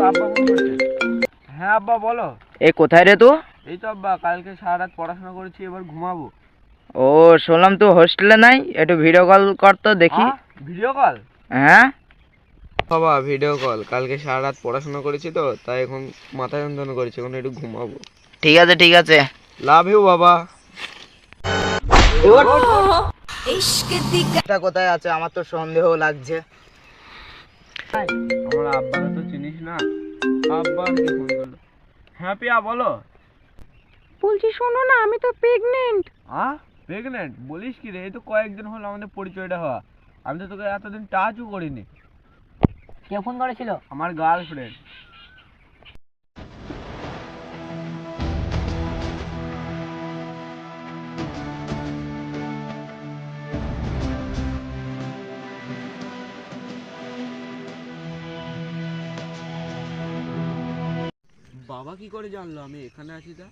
আব্বা ফোন করছে। হ্যাঁ আব্বা বলো। এ কোথায় রে? তো এই তো আব্বা, কালকে সারা রাত পড়াশোনা করেছি, এবার ঘুমাবো। ও, শুনলাম তো হোস্টেলে নাই, একটু ভিডিও কল কর তো দেখি। Video call? হ্যাঁ বাবা ভিডিও কল, কালকে সারা রাত পড়াশোনা করেছি তো, তাই এখন মাথা যন্ত্রণা করেছে, এখন একটু ঘুমাবো। ঠিক আছে ঠিক আছে। লাভ ইউ বাবা। এটা কোথায় আছে? আমার তো সন্দেহ লাগছে। আমার আব্বাকে তো চিনিস না। আব্বা আর কি ফোন করলো। হ্যাঁ পিয়া বলো। বলছি শোনো না, আমি তো প্রেগনেন্ট। প্রেগনেন্ট? বলিস কি রে, এই তো কয়েকদিন হলো আমাদের পরিচয়টা হওয়া, আমি তো তোকে এতদিন টাচও করিনি। কে ফোন করেছিল? আমার গার্লফ্রেন্ড। বাবা কি করে জানলো আমি এখানে আছি? তা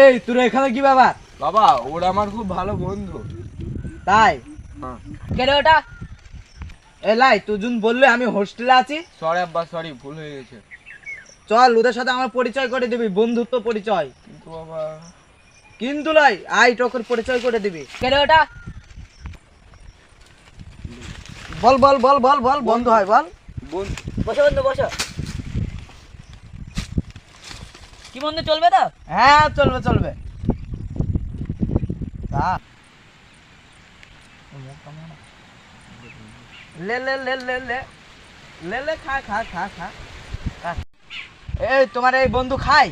এই তোর এখানে কি ব্যাপার? বাবা ওরা আমার খুব ভালো বন্ধু। তাই? হ্যাঁ। কে রে ওটা? লাই তুই যখন বললে আমি হোস্টেলে আছি। সরি আব্বা, সরি, ভুল হয়ে গেছে। চল ওদের সাথে আমার পরিচয় করে দিবি, বন্ধুত্ব পরিচয়। কিন্তু বাবা। কিন্তু লাই আই তোকে পরিচয় করে দিবি। কে রে ওটা? বল বল বল বল বল, বন্ধু হয় বল। বসো বন্ধু বসো। কি বন্ধু, চলবে তো? হ্যাঁ চলবে চলবে। লে লে লে লে লে লে লে, খা খা খা খা। এই তোমার এই বন্ধু খায়?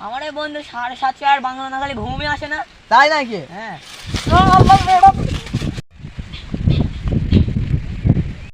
আমার এই বন্ধু 7:30 আর বাংলা না খালি ঘুমই আসে না। তাই নাকি? হ্যাঁ।